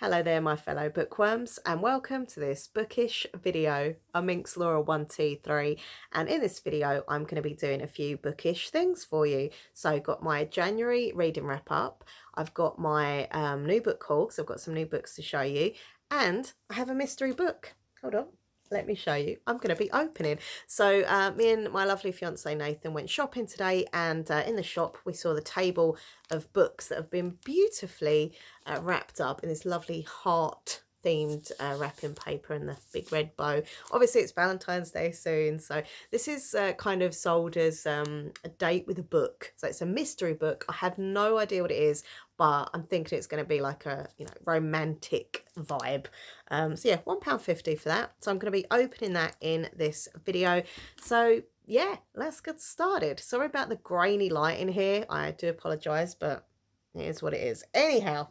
Hello there, my fellow bookworms, and welcome to this bookish video. I'm Minx Laura123, and in this video, I'm going to be doing a few bookish things for you. So, got my January reading wrap up. I've got my new book haul, because I've got some new books to show you, and I have a mystery book. Hold on. Let me show you. I'm going to be opening. So me and my lovely fiance Nathan went shopping today, and in the shop we saw the table of books that have been beautifully wrapped up in this lovely heart themed wrapping paper and the big red bow. Obviously it's Valentine's Day soon, so this is kind of sold as a date with a book. So it's a mystery book. I have no idea what it is, but I'm thinking it's going to be like a, romantic vibe. So yeah, £1.50 for that. So I'm going to be opening that in this video. So yeah, let's get started. Sorry about the grainy light in here. I do apologise, but it is what it is. Anyhow,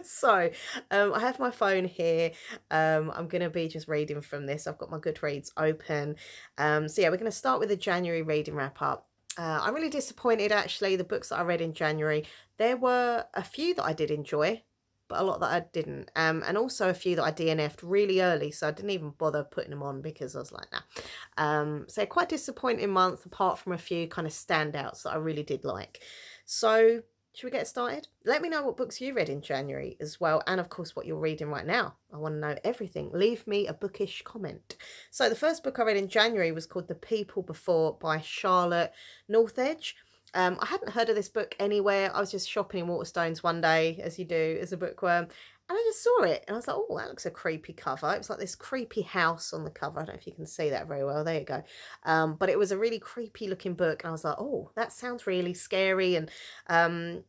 so I have my phone here. I'm going to be just reading from this. I've got my Goodreads open. So yeah, we're going to start with the January reading wrap up. I'm really disappointed, actually. The books that I read in January, there were a few that I did enjoy, but a lot that I didn't. And also a few that I DNF'd really early, so I didn't even bother putting them on because I was like, nah. So quite disappointing month, apart from a few kind of standouts that I really did like. So should we get started? Let me know what books you read in January as well, and of course what you're reading right now. I want to know everything. Leave me a bookish comment. So the first book I read in January was called The People Before by Charlotte Northedge. I hadn't heard of this book anywhere. I was just shopping in Waterstones one day, as you do as a bookworm, and I just saw it and I was like, oh, that looks a creepy cover. It was like this creepy house on the cover. I don't know if you can see that very well. There you go. But it was a really creepy looking book, and I was like, oh, that sounds really scary. And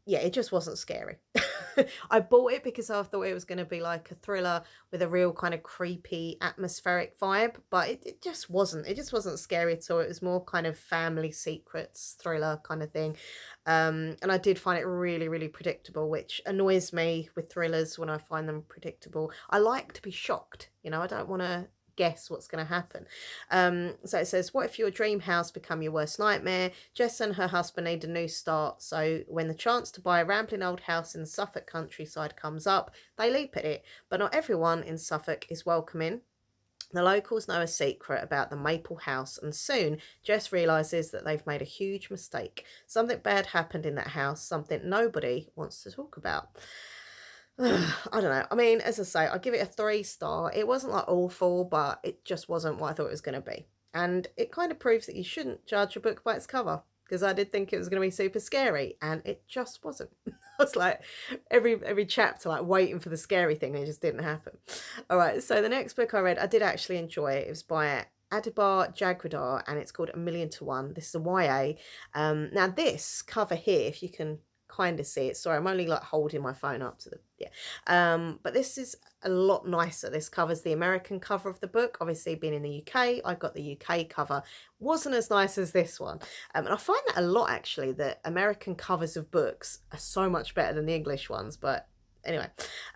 yeah, it just wasn't scary. I bought it because I thought it was going to be like a thriller with a real kind of creepy atmospheric vibe, but it just wasn't. It just wasn't scary at all. It was more kind of family secrets thriller kind of thing. And I did find it really, really predictable, which annoys me with thrillers when I find them predictable. I like to be shocked. I don't want to guess what's going to happen. So it says, what if your dream house become your worst nightmare? Jess and her husband need a new start, so when the chance to buy a rambling old house in the Suffolk countryside comes up, they leap at it. But not everyone in Suffolk is welcoming. The locals know a secret about the Maple House, and soon Jess realises that they've made a huge mistake. Something bad happened in that house, something nobody wants to talk about. I don't know. I mean, as I say, I give it a 3-star. It wasn't like awful, but it just wasn't what I thought it was going to be. And it kind of proves that you shouldn't judge a book by its cover, because I did think it was going to be super scary, and it just wasn't. I was like every chapter like waiting for the scary thing, and it just didn't happen. All right, so the next book I read, I did actually enjoy it. It was by Adibar Jagradar, and it's called A Million to One. This is a YA. Now this cover here, if you can kind of see it, sorry, I'm only like holding my phone up to the but this is a lot nicer. This covers the American cover of the book. Obviously, being in the UK, I got the UK cover. Wasn't as nice as this one, and I find that a lot, actually, that American covers of books are so much better than the English ones. But anyway,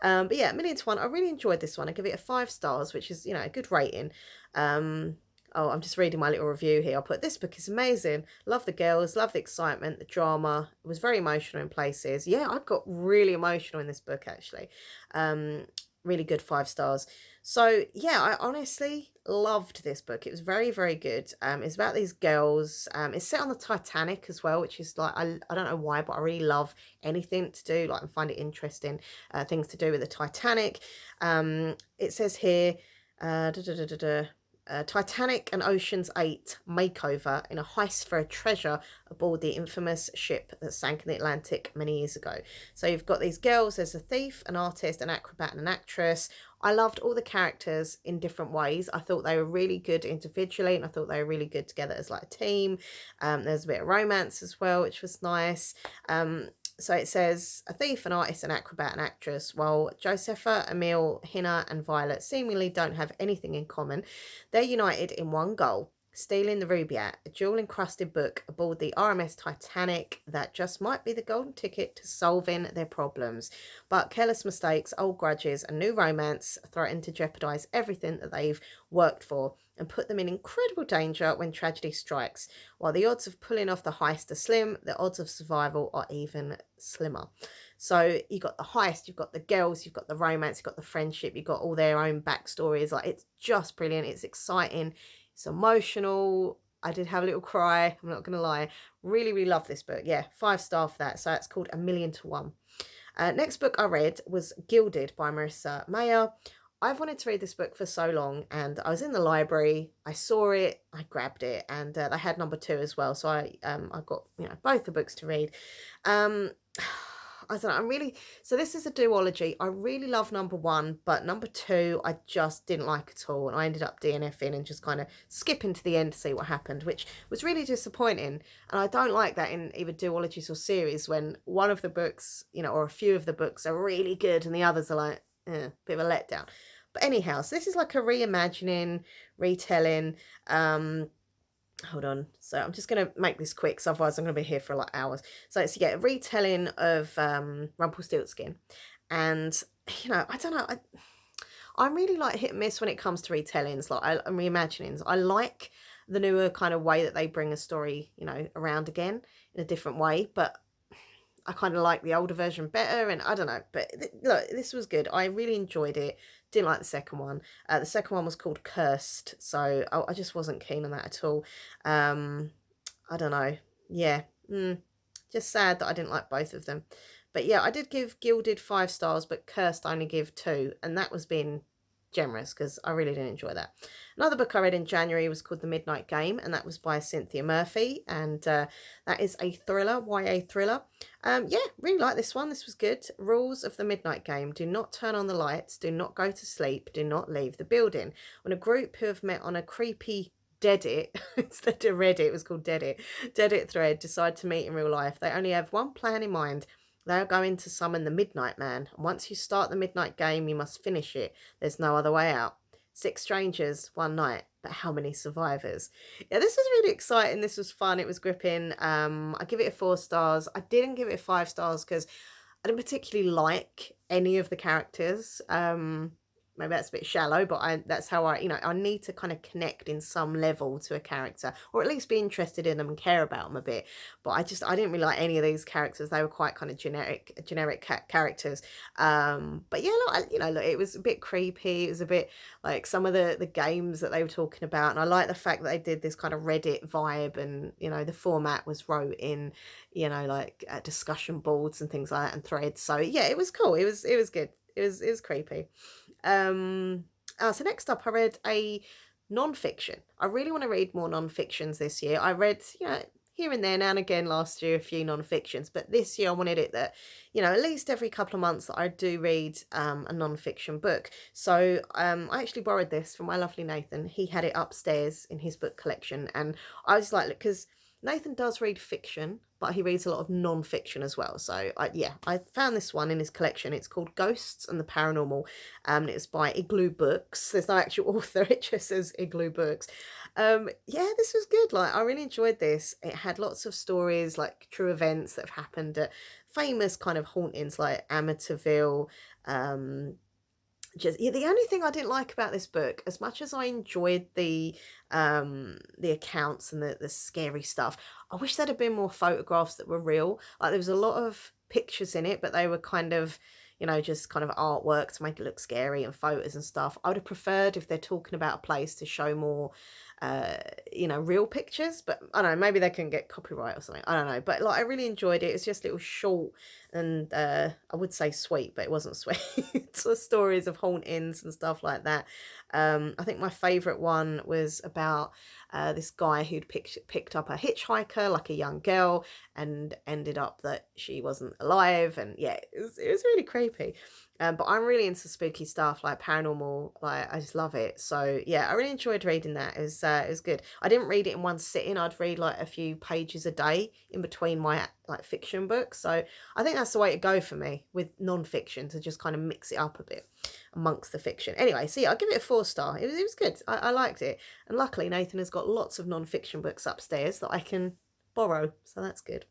but yeah, A Million to One, I really enjoyed this one. I give it a 5 stars, which is, a good rating. Oh, I'm just reading my little review here. I'll put, this book is amazing. Love the girls, love the excitement, the drama. It was very emotional in places. Yeah, I got really emotional in this book, actually. Really good, 5 stars. So yeah, I honestly loved this book. It was very, very good. It's about these girls. It's set on the Titanic as well, which is like, I don't know why, but I really love anything to do, like, I find it interesting, things to do with the Titanic. It says here, Titanic and Ocean's 8 makeover in a heist for a treasure aboard the infamous ship that sank in the Atlantic many years ago. So you've got these girls. There's a thief, an artist, an acrobat, and an actress. I loved all the characters in different ways. I thought they were really good individually, and I thought they were really good together as like a team. There's a bit of romance as well, which was nice. So it says, a thief, an artist, an acrobat, an actress. While Josepha, Emile, Hina and Violet seemingly don't have anything in common, they're united in one goal: stealing the Rubaiyat, a jewel-encrusted book aboard the RMS Titanic that just might be the golden ticket to solving their problems. But careless mistakes, old grudges and new romance threaten to jeopardise everything that they've worked for and put them in incredible danger when tragedy strikes. While the odds of pulling off the heist are slim, the odds of survival are even slimmer. So you got the heist, you've got the girls, you've got the romance, you've got the friendship, you've got all their own backstories. Like, it's just brilliant. It's exciting. It's emotional. I did have a little cry. I'm not going to lie. Really, really love this book. Yeah, 5-star for that. So it's called A Million to One. Next book I read was Gilded by Marissa Mayer. I've wanted to read this book for so long, and I was in the library. I saw it, I grabbed it, and they had number 2 as well. So I got, you know, both the books to read. I don't know. So this is a duology. I really love number 1, but number 2 I just didn't like at all, and I ended up DNFing and just kind of skipping to the end to see what happened, which was really disappointing. And I don't like that in either duologies or series, when one of the books, you know, or a few of the books are really good and the others are like, bit of a letdown. But anyhow, so this is like a reimagining, retelling. Hold on. So I'm just going to make this quick, so otherwise I'm going to be here for like hours. So it's, yeah, a retelling of Rumpelstiltskin. And, you know, I don't know. I'm really like hit and miss when it comes to retellings, like reimaginings. I like the newer kind of way that they bring a story, you know, around again in a different way. But I kind of like the older version better, and I don't know. But look, this was good. I really enjoyed it. Didn't like the second one. The second one was called Cursed, so I just wasn't keen on that at all. I don't know. Yeah, just sad that I didn't like both of them. But yeah, I did give Gilded 5 stars, but Cursed I only give 2, and that was being generous because I really didn't enjoy that. Another book I read in January was called The Midnight Game, and that was by Cynthia Murphy, and that is a thriller, YA thriller. Yeah, really like this one. This was good. Rules of the Midnight Game: do not turn on the lights, do not go to sleep, do not leave the building. When a group who have met on a creepy Deadit, instead of Reddit, it was called Deadit thread, decide to meet in real life, they only have one plan in mind. They are going to summon the Midnight Man, and once you start the Midnight Game, you must finish it. There's no other way out. 6 strangers, 1 night, but how many survivors? Yeah, this was really exciting. This was fun. It was gripping. I give it a 4 stars. I didn't give it 5 stars because I didn't particularly like any of the characters. Maybe that's a bit shallow, but that's how I need to kind of connect in some level to a character, or at least be interested in them and care about them a bit. But I didn't really like any of these characters. They were quite kind of generic characters. But yeah, look, it was a bit creepy. It was a bit like some of the games that they were talking about, and I like the fact that they did this kind of Reddit vibe, and you know, the format was wrote in, you know, like discussion boards and things like that, and threads. So yeah, it was cool. It was good. It was creepy. So next up, I read a non-fiction. I really want to read more non-fictions this year. I read, you know, here and there now and again last year, a few non-fictions, but this year I wanted it that, you know, at least every couple of months that I do read a non-fiction book. So I actually borrowed this from my lovely Nathan. He had it upstairs in his book collection, and I was like, look, because Nathan does read fiction, but he reads a lot of non-fiction as well. So I found this one in his collection. It's called Ghosts and the Paranormal. It's by Igloo Books. There's no actual author, it just says Igloo Books. Yeah, this was good. Like, I really enjoyed this. It had lots of stories, like true events that have happened at famous kind of hauntings like Amityville. The only thing I didn't like about this book, as much as I enjoyed the accounts and the scary stuff, I wish there'd have been more photographs that were real. Like, there was a lot of pictures in it, but they were kind of, you know, just kind of artwork to make it look scary, and photos and stuff. I would have preferred, if they're talking about a place, to show more you know, real pictures. But I don't know, maybe they can get copyright or something, I don't know. But like, I really enjoyed it. It's just a little short, and I would say sweet, but it wasn't sweet. So stories of hauntings and stuff like that. I think my favorite one was about this guy who'd picked up a hitchhiker, like a young girl, and ended up that she wasn't alive. And yeah, it was really creepy. But I'm really into spooky stuff, like paranormal. Like, I just love it. So yeah, I really enjoyed reading that. It was good. I didn't read it in one sitting. I'd read like a few pages a day in between my like fiction books. So I think that's the way to go for me with non-fiction, to just kind of mix it up a bit amongst the fiction. Anyway, so yeah, I'll give it a 4 star. It was good. I liked it. And luckily Nathan has got lots of non-fiction books upstairs that I can borrow, so that's good.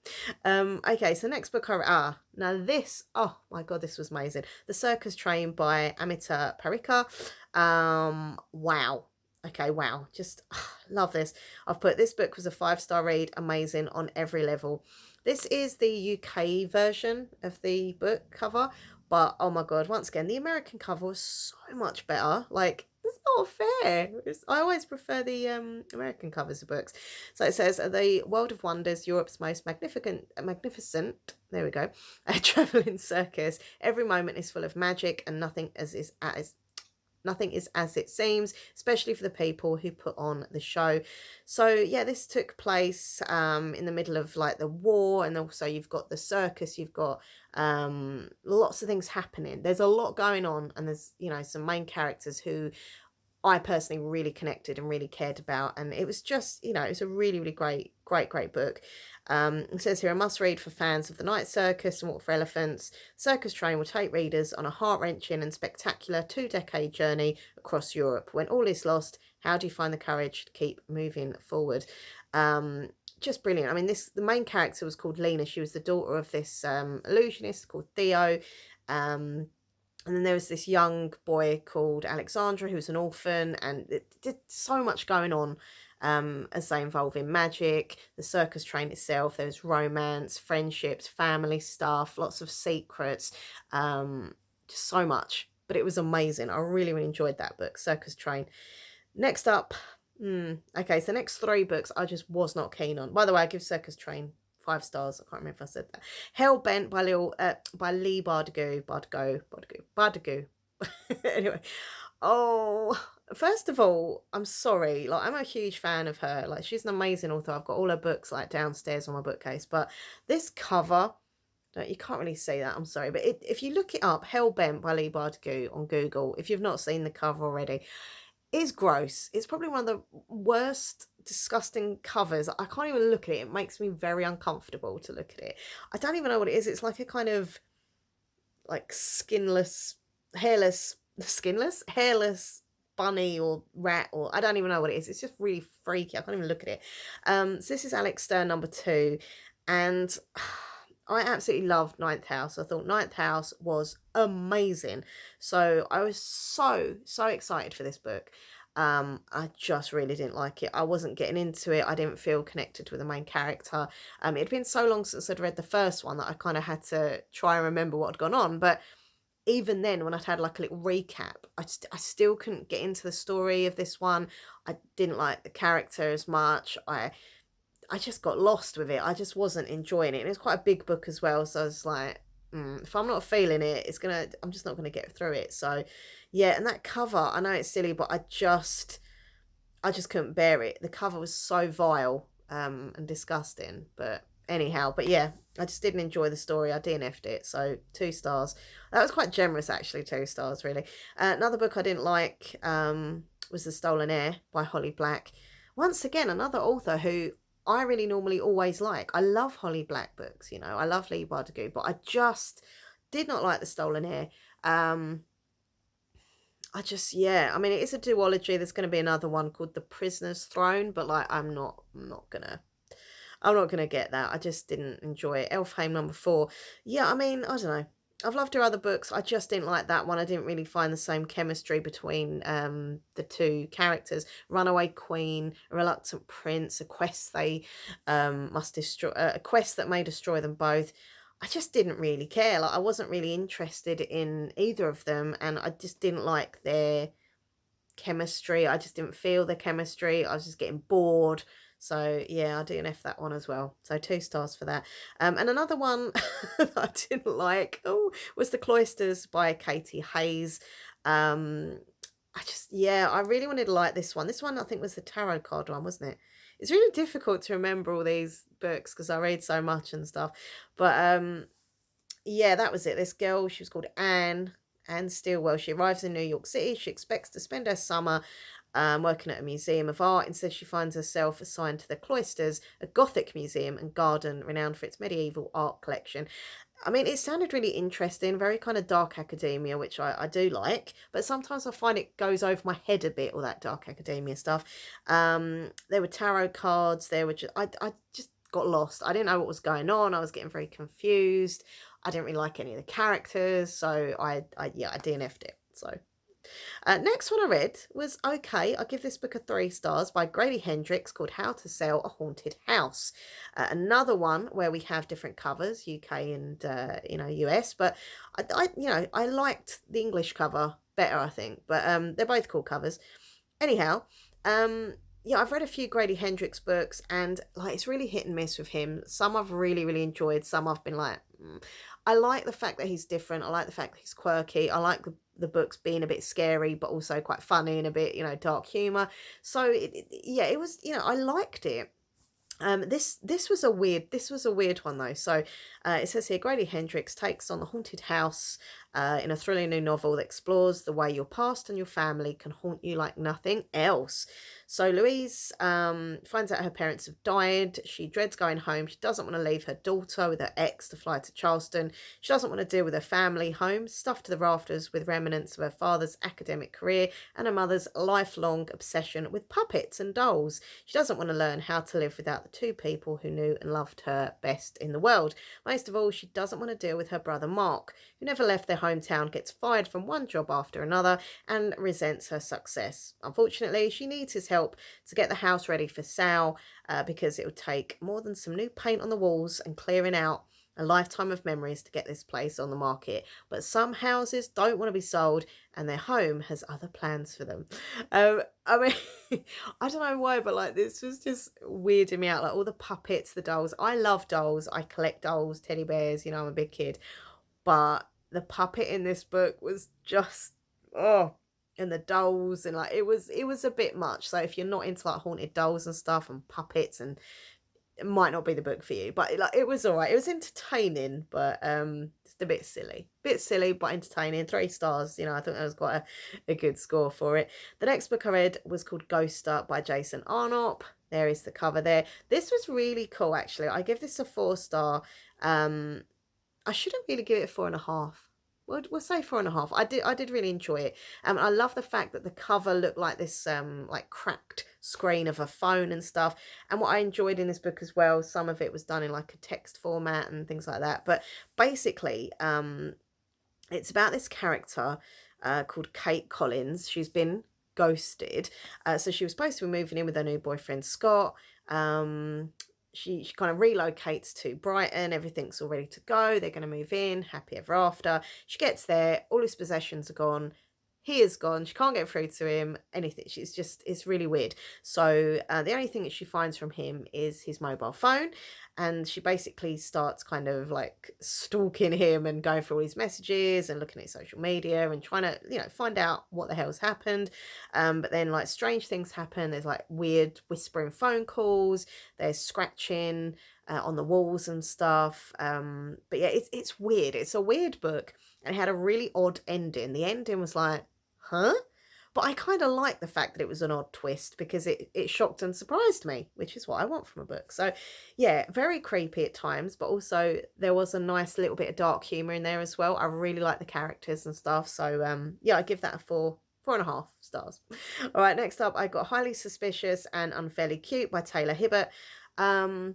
Okay, so next book now this, oh my god, this was amazing. The Circus Train by Amita Parikar. Wow. Okay, wow, just love this. I've put, this book was a 5-star read, amazing on every level. This is the UK version of the book cover, but oh my god, once again, the American cover was so much better. Like, it's not fair. I always prefer the American covers of books. So it says, "The World of Wonders, Europe's most magnificent, there we go, a travelling circus. Every moment is full of magic, and nothing is as it seems, especially for the people who put on the show." So yeah, this took place in the middle of like the war, and also you've got the circus, you've got lots of things happening. There's a lot going on, and there's, you know, some main characters who I personally really connected and really cared about, and it was just, you know, it's a really, really great book. It says here, "A must read for fans of the night circus and walk for elephants. Circus Train will take readers on a heart-wrenching and spectacular 2-decade journey across Europe. When all is lost, how do you find the courage to keep moving forward?" Just brilliant. I mean, the main character was called Lena. She was the daughter of this illusionist called Theo. And then there was this young boy called Alexandra, who was an orphan, and it did so much going on as they involve in magic, the circus train itself. There was romance, friendships, family stuff, lots of secrets, just so much. But it was amazing. I really, really enjoyed that book, Circus Train. Next up, okay, so the next 3 books I just was not keen on. By the way, I give Circus Train 5 stars. I can't remember if I said that. Hellbent by Lee Bardugo. Anyway, oh, first of all, I'm sorry. Like, I'm a huge fan of her. Like, she's an amazing author. I've got all her books like downstairs on my bookcase. But this cover, you can't really see that. I'm sorry, but if you look it up, Hellbent by Lee Bardugo on Google, if you've not seen the cover already, it's gross. It's probably one of the worst, disgusting covers. I can't even look at it. It makes me very uncomfortable to look at it. I don't even know what it is. It's like a kind of like hairless bunny or rat, or I don't even know what it is. It's just really freaky. I can't even look at it. So this is Alex Stern #2, and I absolutely loved Ninth House. I thought Ninth House was amazing. So I was so excited for this book. I just really didn't like it. I wasn't getting into it. I didn't feel connected with the main character. It'd been so long since I'd read the first one that I kind of had to try and remember what had gone on. But even then, when I'd had like a little recap, I still couldn't get into the story of this one. I didn't like the character as much. I just got lost with it. I just wasn't enjoying it. And it's quite a big book as well. So I was like, if I'm not feeling it, I'm just not going to get through it. So yeah, and that cover, I know it's silly, but I just couldn't bear it. The cover was so vile and disgusting. But anyhow, but yeah, I just didn't enjoy the story. I DNF'd it. So 2 stars. That was quite generous, actually, 2 stars, really. Another book I didn't like was The Stolen Heir by Holly Black. Once again, another author who I really normally always like. I love Holly Black books, you know. I love Lee Bardugo, but I just did not like The Stolen Heir. Yeah, I mean, it is a duology. There's going to be another one called The Prisoner's Throne, but like, I'm not gonna get that. I just didn't enjoy it. Elfheim #4. Yeah, I mean, I don't know. I've loved her other books. I just didn't like that one. I didn't really find the same chemistry between the 2 characters. Runaway Queen, A Reluctant Prince, a quest they must destroy, a quest that may destroy them both. I just didn't really care. Like, I wasn't really interested in either of them, and I just didn't like their chemistry. I just didn't feel the chemistry. I was just getting bored. So yeah, I DNF that one as well. So 2 stars for that. And another one that I didn't like was The Cloisters by Katie Hayes. I really wanted to like this one. This one I think was the tarot card one, wasn't it? It's really difficult to remember all these books because I read so much and stuff. But yeah, that was it. This girl, she was called Anne Stilwell. She arrives in New York City. She expects to spend her summer working at a museum of art. Instead, she finds herself assigned to the Cloisters, a Gothic museum and garden renowned for its medieval art collection. I mean, it sounded really interesting, very kind of dark academia, which I do like, but sometimes I find it goes over my head a bit, all that dark academia stuff. There were tarot cards, I just got lost. I didn't know what was going on. I was getting very confused. I didn't really like any of the characters, so I DNF'd it. So Next one I read was okay. I give this book a 3 stars by Grady Hendrix called How to Sell a Haunted House. Another one where we have different covers, UK and US, but I liked the English cover better, I think. But they're both cool covers. Anyhow, yeah, I've read a few Grady Hendrix books, and like it's really hit and miss with him. Some I've really, really enjoyed. Some I've been like, I like the fact that he's different. I like the fact that he's quirky. I like the books being a bit scary, but also quite funny and a bit, dark humor. So yeah, it was, I liked it. This was a weird one though. So it says here Grady Hendrix takes on the haunted house in a thrilling new novel that explores the way your past and your family can haunt you like nothing else. So Louise finds out her parents have died. She dreads going home. She doesn't want to leave her daughter with her ex to fly to Charleston. She doesn't want to deal with her family home, stuffed to the rafters with remnants of her father's academic career and her mother's lifelong obsession with puppets and dolls. She doesn't want to learn how to live without the two people who knew and loved her best in the world. Most of all, she doesn't want to deal with her brother Mark, who never left their hometown, gets fired from one job after another, and resents her success. Unfortunately, she needs his help to get the house ready for sale because it would take more than some new paint on the walls and clearing out a lifetime of memories to get this place on the market. But some houses don't want to be sold, and their home has other plans for them. I mean, I don't know why, but like this was just weirding me out. Like all the puppets, the dolls. I love dolls. I collect dolls, teddy bears. I'm a big kid. But the puppet in this book was just and the dolls, and like it was a bit much. So if you're not into like haunted dolls and stuff and puppets, and it might not be the book for you. But it was all right. It was entertaining, but just a bit silly but entertaining. 3 stars. I think that was quite a good score for it. The next book I read was called Ghoster by Jason Arnott. There is the cover there. This was really cool, actually. I give this a 4 star. I shouldn't really give it 4.5. We'll say 4.5. I did really enjoy it. I love the fact that the cover looked like this like cracked screen of a phone and stuff. And what I enjoyed in this book as well, some of it was done in like a text format and things like that. But basically, it's about this character called Kate Collins. She's been ghosted. So she was supposed to be moving in with her new boyfriend Scott. She kind of relocates to Brighton. Everything's all ready to go. They're going to move in, happy ever after. She gets there. All his possessions are gone. He is gone. She can't get through to him. Anything. It's really weird. So the only thing that she finds from him is his mobile phone. And she basically starts kind of like stalking him and going through all his messages and looking at social media and trying to, find out what the hell's happened. But then like strange things happen. There's like weird whispering phone calls. There's scratching on the walls and stuff. But yeah, it's weird. It's a weird book. And it had a really odd ending. The ending was like, huh? But I kind of like the fact that it was an odd twist because it shocked and surprised me, which is what I want from a book. So yeah, very creepy at times, but also there was a nice little bit of dark humour in there as well. I really like the characters and stuff. So yeah, I give that a 4.5 stars. All right, next up, I got Highly Suspicious and Unfairly Cute by Taylor Hibbert. I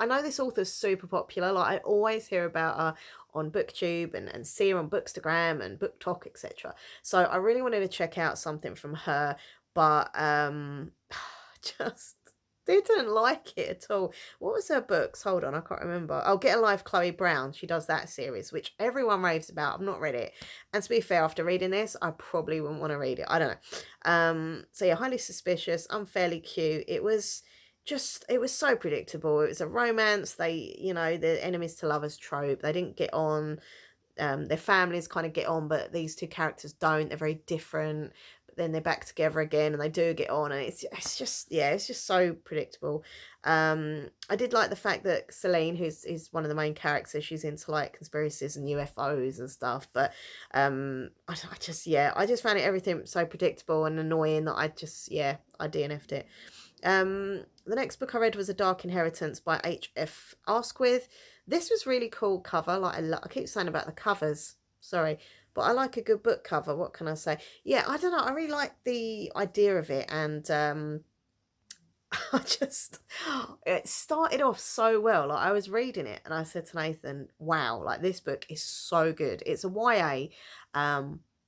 know this author's super popular. Like I always hear about her on BookTube and see her on Bookstagram and BookTok, etc. So I really wanted to check out something from her, but just didn't like it at all. What was her books? Hold on, I can't remember. Oh, Get a Life, Chloe Brown. She does that series, which everyone raves about. I've not read it. And to be fair, after reading this, I probably wouldn't want to read it. I don't know. So yeah, Highly Suspicious, Unfairly Cute. It was so predictable. It was a romance. They, the enemies to lovers trope. They didn't get on. Their families kind of get on, but these two characters don't. They're very different. But then they're back together again, and they do get on. And it's just so predictable. I did like the fact that Celine, who's one of the main characters, she's into like conspiracies and UFOs and stuff. But I just found everything so predictable and annoying that I DNF'd it. The next book I read was A Dark Inheritance by H.F. Asquith. This was really cool cover. Like I keep saying about the covers, sorry, but I like a good book cover. What can I say? Yeah, I don't know. I really like the idea of it, and it started off so well. Like I was reading it, and I said to Nathan, "Wow, like this book is so good." It's a YA,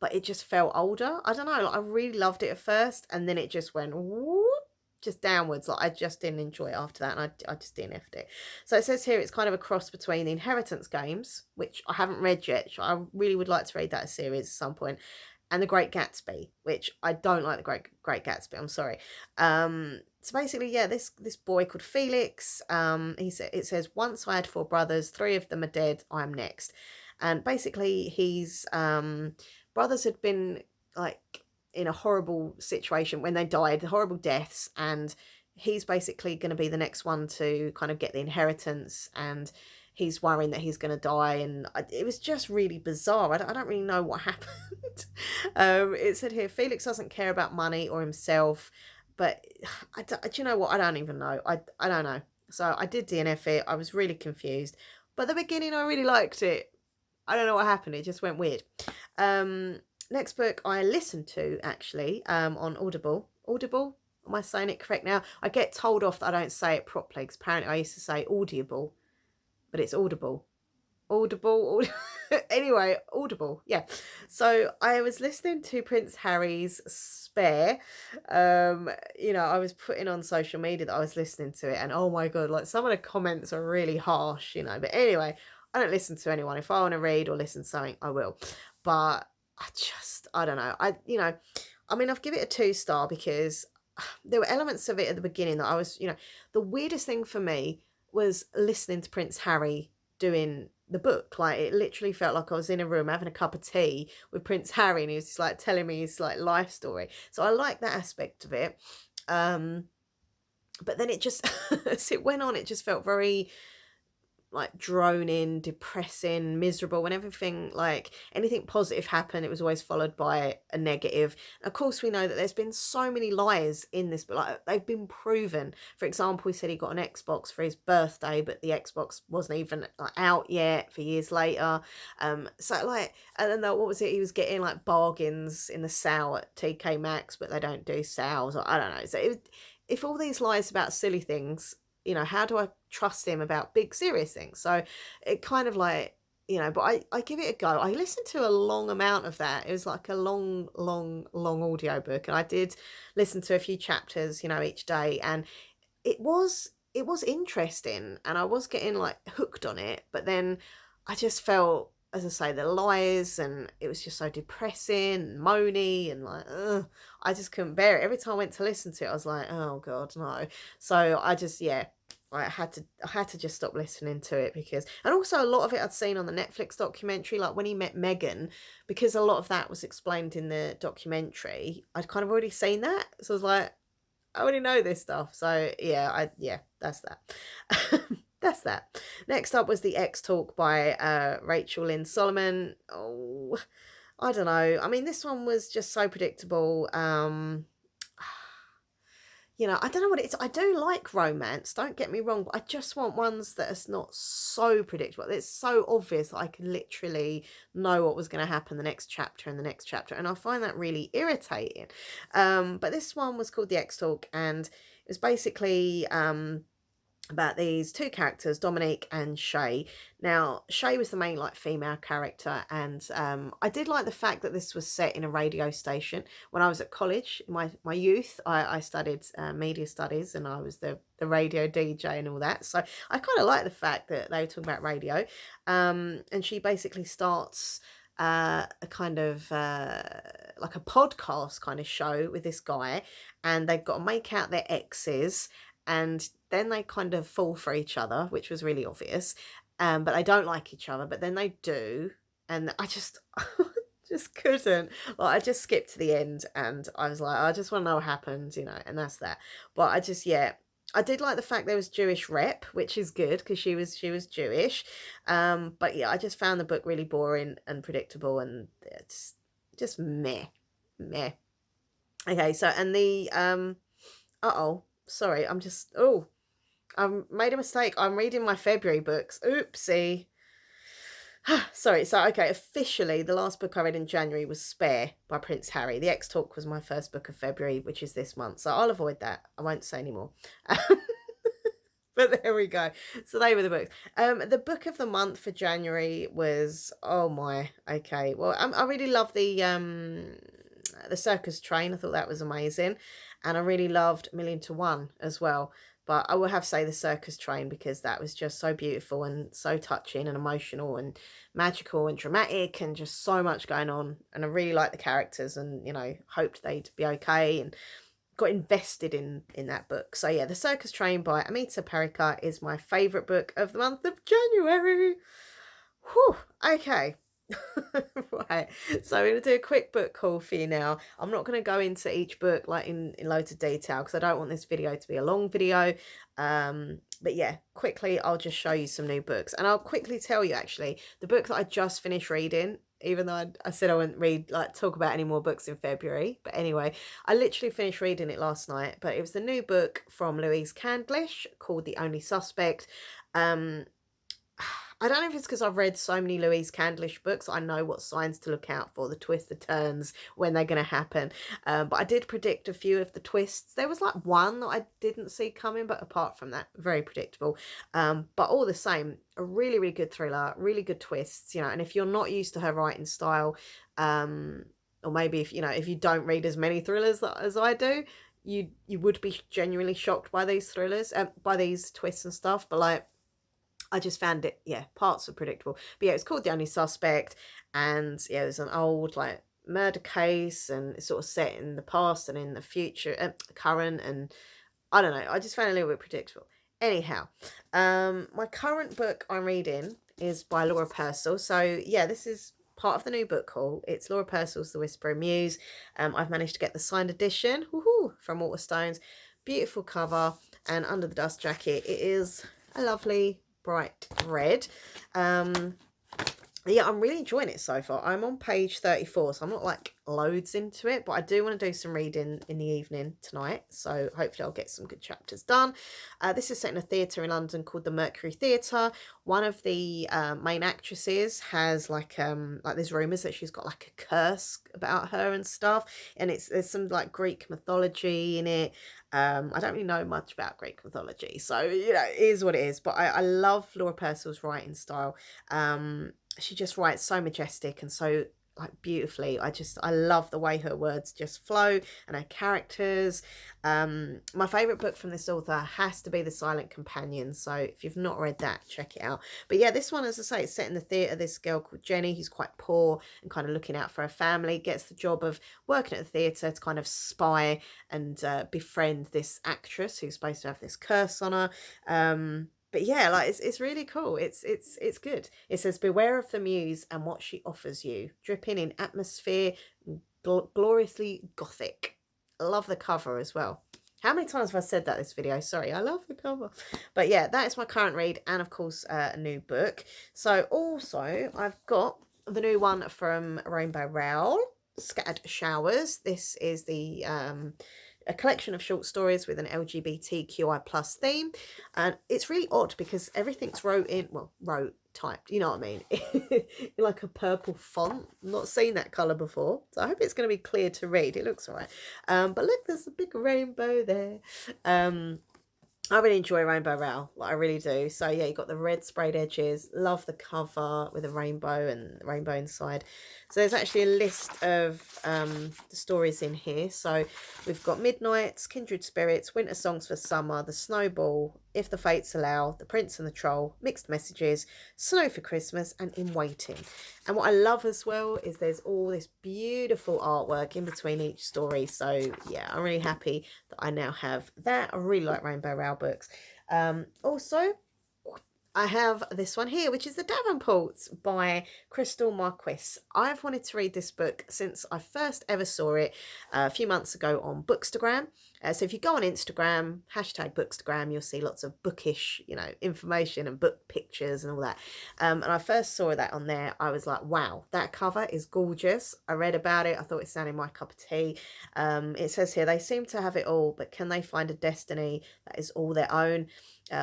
but it just felt older. I don't know, like I really loved it at first, and then it just went whoop, just downwards. Like I just didn't enjoy it after that, and I just DNF'd it. So it says here it's kind of a cross between the Inheritance games, which I haven't read yet. I really would like to read that series at some point, and The Great Gatsby, which I don't like. The Great Gatsby, I'm sorry. So basically, yeah, this boy called Felix, it says, once I had 4 brothers, 3 of them are dead, I am next. And basically his brothers had been like in a horrible situation when they died, horrible deaths, and he's basically going to be the next one to kind of get the inheritance, and he's worrying that he's going to die, and it was just really bizarre. I don't really know what happened. It said here, Felix doesn't care about money or himself, but do you know what? I don't even know. I don't know. So I did DNF it. I was really confused. But the beginning, I really liked it. I don't know what happened. It just went weird. Next book I listened to, actually, on Audible. Audible? Am I saying it correct now? I get told off that I don't say it properly, because apparently I used to say audible, but it's audible. Audible. Anyway, Audible, yeah. So I was listening to Prince Harry's Spare. I was putting on social media that I was listening to it, and oh my god, like some of the comments are really harsh, but anyway, I don't listen to anyone. If I want to read or listen to something, I will. But I don't know. I've given it a 2-star because there were elements of it at the beginning that I was, the weirdest thing for me was listening to Prince Harry doing the book. Like, it literally felt like I was in a room having a cup of tea with Prince Harry, and he was just like telling me his like life story. So I like that aspect of it. But then it just, as it went on, it just felt very like droning, depressing, miserable. When anything positive happened, it was always followed by a negative. Of course, we know that there's been so many lies in this, but like they've been proven. For example, he said he got an Xbox for his birthday, but the Xbox wasn't even out yet for years later. And then what was it? He was getting like bargains in the sale at TK Maxx, but they don't do sales, or I don't know. So if all these lies about silly things, how do I trust him about big serious things? So it kind of but I give it a go. I listened to a long amount of that. It was like a long audio book, and I did listen to a few chapters, each day, and it was interesting, and I was getting like hooked on it. But then I just felt, as I say, the lies, and it was just so depressing and moany, and like, ugh, I just couldn't bear it. Every time I went to listen to it, I was like, oh god, no. So I just, I had to just stop listening to it, because, and also a lot of it I'd seen on the Netflix documentary, like when he met Meghan, because a lot of that was explained in the documentary. I'd kind of already seen that, so I was like, I already know this stuff. So that's that. That's that. Next up was The X Talk by Rachel Lynn Solomon. Oh, I don't know. I mean, this one was just so predictable. I don't know what it is. I do like romance, don't get me wrong, but I just want ones that are not so predictable. It's so obvious that I can literally know what was going to happen the next chapter and the next chapter, and I find that really irritating. But this one was called The X Talk, and it was basically about these 2 characters, Dominique and Shay. Now, Shay was the main female character, and I did like the fact that this was set in a radio station. When I was at college, in my youth, I studied media studies, and I was the radio DJ and all that. So I kind of like the fact that they were talking about radio. And she basically starts a kind of like a podcast kind of show with this guy, and they've got to make out their exes, and then they kind of fall for each other, which was really obvious. But they don't like each other, but then they do. And I just couldn't. I just skipped to the end, and I was like, I just want to know what happened, and that's that. But I did like the fact there was Jewish rep, which is good, because she was Jewish. But yeah, I just found the book really boring and predictable, and it's just meh. Okay, so, and the sorry, I made a mistake. I'm reading my February books. Oopsie. Sorry. So, okay, officially, the last book I read in January was Spare by Prince Harry. The X Talk was my first book of February, which is this month. So I'll avoid that. I won't say anymore. But there we go. So they were the books. The book of the month for January was, oh my, okay. Well, I really love the Circus Train. I thought that was amazing, and I really loved Million to One as well. But I will have to say the Circus Train, because that was just so beautiful and so touching and emotional and magical and dramatic and just so much going on. And I really liked the characters, and hoped they'd be okay, and got invested in that book. So yeah, The Circus Train by Amita Parikar is my favourite book of the month of January. Whew, okay. Right, so I'm going to do a quick book haul for you now. I'm not going to go into each book like in loads of detail, because I don't want this video to be a long video. But yeah, quickly I'll just show you some new books, and I'll quickly tell you actually the book that I just finished reading, even though I said I wouldn't talk about any more books in February. But anyway, I literally finished reading it last night, but it was the new book from Louise Candlish called The Only Suspect. I don't know if it's because I've read so many Louise Candlish books, I know what signs to look out for, the twists, the turns, when they're going to happen. But I did predict a few of the twists. There was like one that I didn't see coming, but apart from that, very predictable. But all the same, a really, really good thriller, really good twists, and if you're not used to her writing style, or maybe if you don't read as many thrillers as I do, you would be genuinely shocked by these thrillers, by these twists and stuff. But like, I just found it, yeah, parts were predictable. But yeah, it's called The Only Suspect, and yeah, it was an old like murder case, and it's sort of set in the past and in the future, current, and I don't know. I just found it a little bit predictable. Anyhow, my current book I'm reading is by Laura Purcell. So yeah, this is part of the new book haul. It's Laura Purcell's The Whispering Muse. I've managed to get the signed edition, woohoo, from Waterstones. Beautiful cover, and under the dust jacket, it is a lovely bright red. Yeah, I'm really enjoying it so far. I'm on page 34, so I'm not like loads into it, but I do want to do some reading in the evening tonight, so hopefully I'll get some good chapters done. This is set in a theatre in London called the Mercury Theatre. One of the main actresses has like there's rumours that she's got like a curse about her and stuff, and there's some like Greek mythology in it. I don't really know much about Greek mythology, so it is what it is, but I love Laura Purcell's writing style. She just writes so majestic and so like beautifully. I love the way her words just flow, and her characters. My favorite book from this author has to be The Silent Companion, so if you've not read that, check it out. But yeah, this one, as I say, it's set in the theatre. This girl called Jenny, who's quite poor and kind of looking out for her family, gets the job of working at the theatre to kind of spy and befriend this actress who's supposed to have this curse on her. But yeah, like it's really cool. It's good. It says, beware of the muse and what she offers you, dripping in atmosphere, gloriously gothic. I love the cover as well. How many times have I said that this video? Sorry, I love the cover. But yeah, that is my current read, and of course a new book. So also I've got the new one from Rainbow Rowell, Scattered Showers. This is the a collection of short stories with an LGBTQI plus theme, and it's really odd because everything's typed, you know what I mean, in like a purple font. I've not seen that colour before, so I hope it's going to be clear to read. It looks alright. But look, there's a big rainbow there. I really enjoy Rainbow Rowell, like I really do. So yeah, you got the red sprayed edges. Love the cover with a rainbow and the rainbow inside. So there's actually a list of the stories in here. So we've got Midnights, Kindred Spirits, Winter Songs for Summer, The Snowball, If the Fates Allow, The Prince and the Troll, Mixed Messages, Snow for Christmas, and In Waiting. And what I love as well is there's all this beautiful artwork in between each story. So yeah, I'm really happy that I now have that. I really like Rainbow Rowell books. Also, I have this one here, which is The Davenports by Crystal Marquis. I've wanted to read this book since I first ever saw it a few months ago on Bookstagram. So if you go on Instagram, hashtag Bookstagram, you'll see lots of bookish, information and book pictures and all that. And I first saw that on there. I was like, wow, that cover is gorgeous. I read about it. I thought it sounded my cup of tea. It says here, they seem to have it all, but can they find a destiny that is all their own?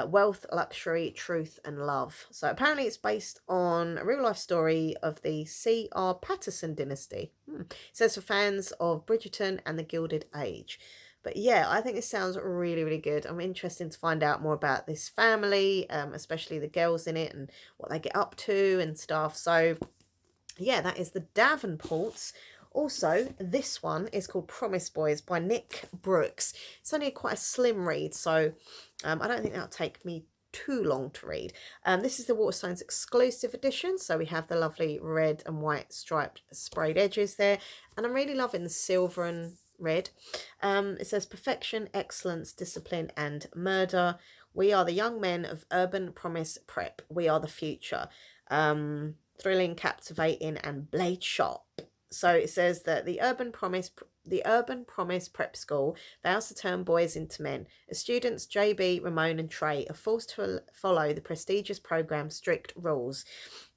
Wealth, luxury, truth, and love. So apparently it's based on a real life story of the C.R. Patterson dynasty. It says for fans of Bridgerton and the Gilded Age. But yeah, I think this sounds really, really good. I'm interested to find out more about this family, especially the girls in it and what they get up to and stuff. So yeah, that is the Davenports. Also, this one is called Promise Boys by Nick Brooks. It's only quite a slim read, so I don't think that'll take me too long to read. This is the Waterstones exclusive edition, so we have the lovely red and white striped sprayed edges there, and I'm really loving the silver and red. It says perfection, excellence, discipline and murder. We are the young men of Urban Promise Prep. We are the future. Thrilling, captivating and blade sharp. So it says that the Urban Promise Prep School vows to turn boys into men. As students JB, Ramon and Trey are forced to follow the prestigious program's strict rules.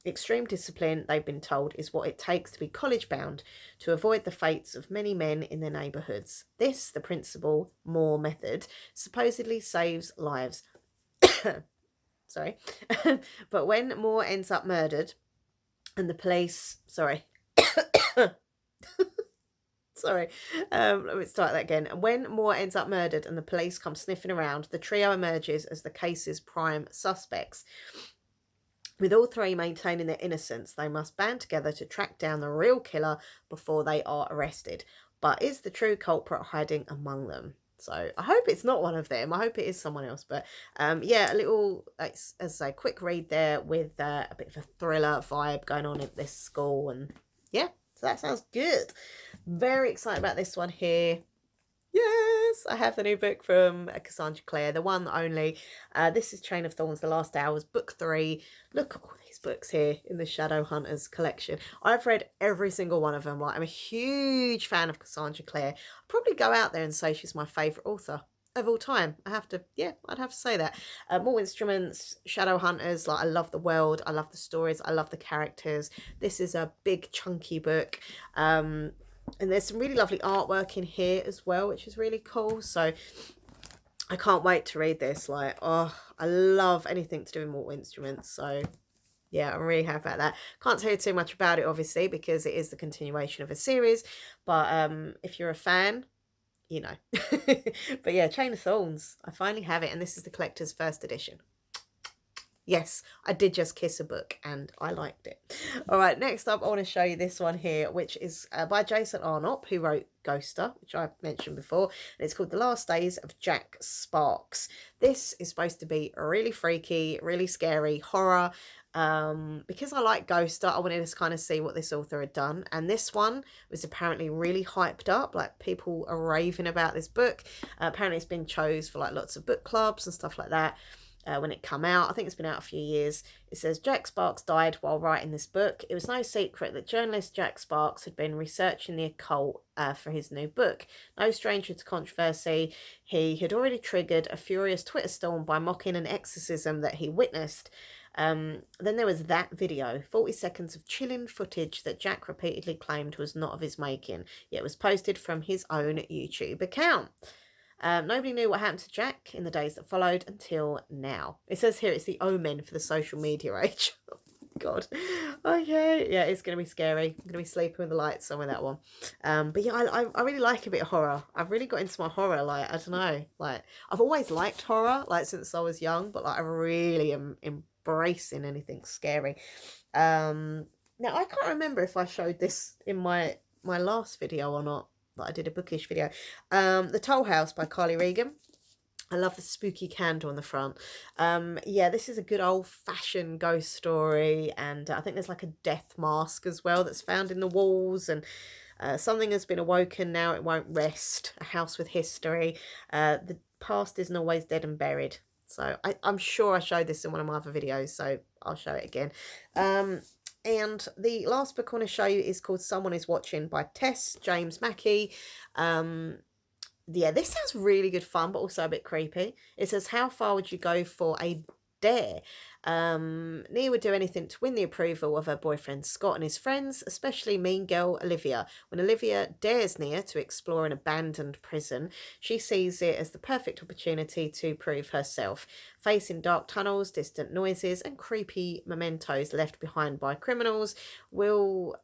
Extreme discipline, they've been told, is what it takes to be college bound, to avoid the fates of many men in their neighbourhoods. This, the principal Moore method, supposedly saves lives. Sorry. But when Moore ends up murdered and the police... Sorry. Sorry, let me start that again. When Moore ends up murdered and the police come sniffing around, the trio emerges as the case's prime suspects. With all three maintaining their innocence, they must band together to track down the real killer before they are arrested. But is the true culprit hiding among them? So I hope it's not one of them. I hope it is someone else. But yeah, a little, as I say, quick read there with a bit of a thriller vibe going on at this school. And yeah, so that sounds good. Very excited about this one here. Yes, I have the new book from Cassandra Clare, the one that only. This is Chain of Thorns, The Last Hours, book 3. Look at all these books here in the Shadowhunters collection. I've read every single one of them. Like, I'm a huge fan of Cassandra Clare. I'd probably go out there and say she's my favourite author of all time. I'd have to say that. More Instruments, Shadowhunters, like I love the world, I love the stories, I love the characters. This is a big chunky book. And there's some really lovely artwork in here as well, which is really cool. So I can't wait to read this. Like, oh, I love anything to do with Mortal Instruments. So yeah, I'm really happy about that. Can't tell you too much about it, obviously, because it is the continuation of a series. But if you're a fan, you know. But yeah, Chain of Thorns. I finally have it. And this is the collector's first edition. Yes, I did just kiss a book and I liked it. All right, next up, I want to show you this one here, which is by Jason Arnott, who wrote Ghoster, which I mentioned before. And it's called The Last Days of Jack Sparks. This is supposed to be really freaky, really scary, horror. Because I like Ghoster, I wanted to kind of see what this author had done. And this one was apparently really hyped up. Like, people are raving about this book. Apparently it's been chose for like lots of book clubs and stuff like that. When it come out. I think it's been out a few years. It says Jack Sparks died while writing this book. It was no secret that journalist Jack Sparks had been researching the occult for his new book. No stranger to controversy, he had already triggered a furious Twitter storm by mocking an exorcism that he witnessed. Then there was that video, 40 seconds of chilling footage that Jack repeatedly claimed was not of his making, yet was posted from his own YouTube account. Nobody knew what happened to Jack in the days that followed until now. It says here it's the omen for the social media age. Oh, God. Okay. Yeah, it's going to be scary. I'm going to be sleeping with the lights on with that one. But yeah, I really like a bit of horror. I've really got into my horror. Like, I don't know. Like, I've always liked horror, like, since I was young. But, like, I really am embracing anything scary. Now, I can't remember if I showed this in my last video or not. That I did a Bookish video. The Toll House by Carly Regan. I love the spooky candle on the front. Yeah, this is a good old-fashioned ghost story, and I think there's like a death mask as well that's found in the walls, and something has been awoken, now it won't rest. A house with history. The past isn't always dead and buried. So I'm sure I showed this in one of my other videos, so I'll show it again. And the last book I want to show you is called Someone Is Watching by Tess James Mackey. Yeah, this sounds really good fun, but also a bit creepy. It says, how far would you go for a dare? Nia would do anything to win the approval of her boyfriend Scott and his friends, especially mean girl Olivia. When Olivia dares Nia to explore an abandoned prison, she sees it as the perfect opportunity to prove herself. Facing dark tunnels, distant noises, and creepy mementos left behind by criminals, will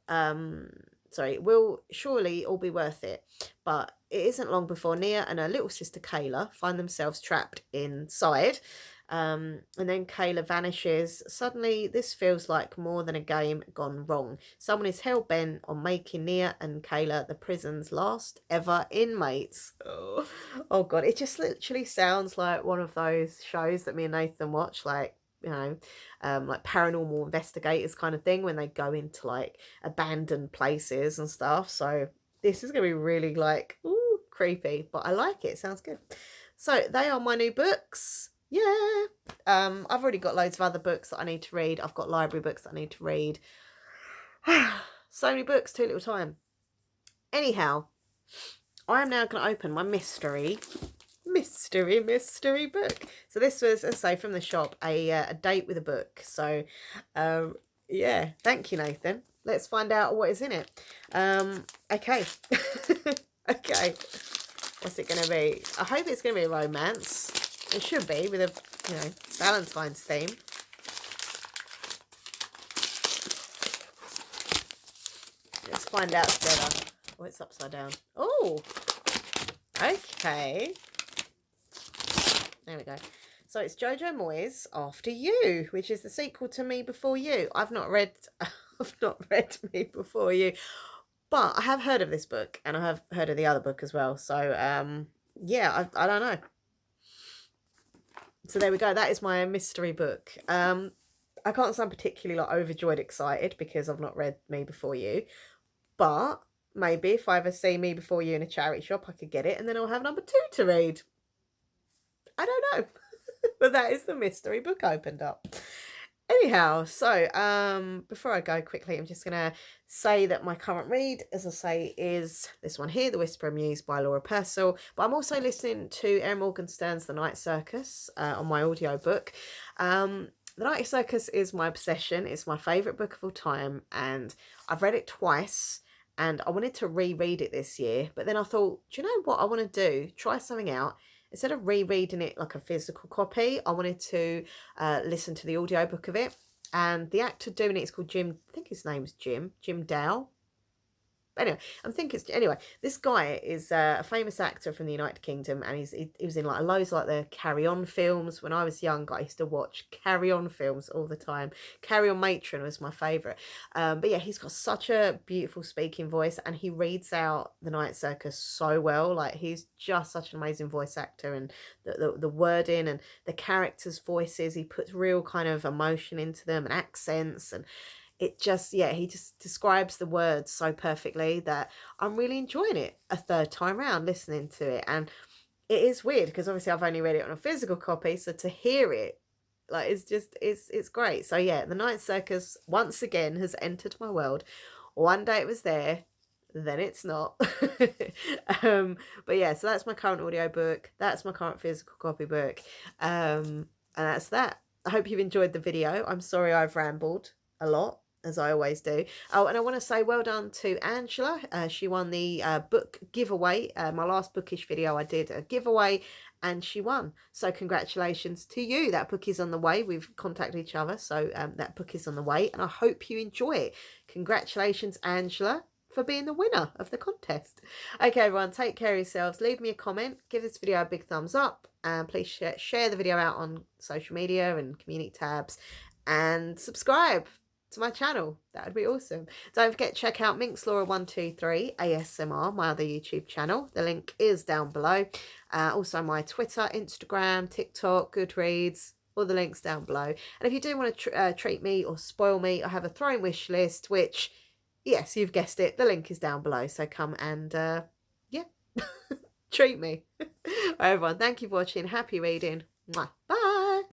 sorry, it will surely all be worth it. But it isn't long before Nia and her little sister Kayla find themselves trapped inside. And then Kayla vanishes. Suddenly, this feels like more than a game gone wrong. Someone is hell-bent on making Nia and Kayla the prison's last ever inmates. Oh God, it just literally sounds like one of those shows that me and Nathan watch, like, you know, like paranormal investigators kind of thing, when they go into like abandoned places and stuff. So this is gonna be really like, ooh, creepy, but I like it. Sounds good. So they are my new books. Yeah. I've already got loads of other books that I need to read. I've got library books that I need to read. So many books, too little time. Anyhow, I am now going to open my mystery book. So this was, as I say, from the shop, a date with a book. So yeah, thank you, Nathan. Let's find out what is in it. Okay. Okay, what's it gonna be? I hope it's gonna be a romance. It should be, with a, you know, Valentine's theme. Let's find out together. Oh, it's upside down. Oh, okay. There we go. So it's Jojo Moyes After You, which is the sequel to Me Before You. I've not read Me Before You, but I have heard of this book, and I have heard of the other book as well. So yeah, I don't know. So there we go. That is my mystery book. I can't sound particularly like overjoyed excited because I've not read Me Before You, but maybe if I ever see Me Before You in a charity shop, I could get it, and then I'll have number 2 to read. I don't know. But that is the mystery book opened up. Anyhow, so before I go quickly, I'm just going to say that my current read, as I say, is this one here, The Whisperer Muse by Laura Purcell. But I'm also listening to Erin Morgenstern's The Night Circus on my audiobook. The Night Circus is my obsession. It's my favourite book of all time, and I've read it twice, and I wanted to reread it this year. But then I thought, do you know what I want to do? Try something out. Instead of rereading it like a physical copy, I wanted to listen to the audiobook of it. And the actor doing it is called Jim, I think his name's Jim Dow. Anyway, anyway, this guy is a famous actor from the United Kingdom, and he was in like loads of like the Carry On films. When I was young, I used to watch Carry On films all the time. Carry On Matron was my favourite. But yeah, he's got such a beautiful speaking voice, and he reads out The Night Circus so well. Like, he's just such an amazing voice actor, and the wording and the characters' voices, he puts real kind of emotion into them and accents, and it just, yeah, he just describes the words so perfectly that I'm really enjoying it a third time round listening to it. And it is weird because obviously I've only read it on a physical copy, so to hear it, like, it's great. So yeah, The Night Circus once again has entered my world. One day it was there, then it's not. But yeah, so that's my current audiobook, that's my current physical copybook, and that's that. I hope you've enjoyed the video. I'm sorry I've rambled a lot, as I always do. Oh, and I want to say well done to Angela. She won the book giveaway. My last bookish video, I did a giveaway, and she won. So congratulations to you. That book is on the way. We've contacted each other, so that book is on the way, and I hope you enjoy it. Congratulations, Angela, for being the winner of the contest. Okay, everyone, take care of yourselves. Leave me a comment. Give this video a big thumbs up, and please share the video out on social media and community tabs, and subscribe to my channel. That would be awesome. Don't forget to check out MinxLaura123 ASMR, my other YouTube channel. The link is down below. Also my Twitter, Instagram, TikTok, Goodreads, all the links down below. And if you do want to treat me or spoil me, I have a throwing wish list, which, yes, you've guessed it, the link is down below. So come and yeah, treat me. All right, everyone, thank you for watching. Happy reading. Mwah. Bye.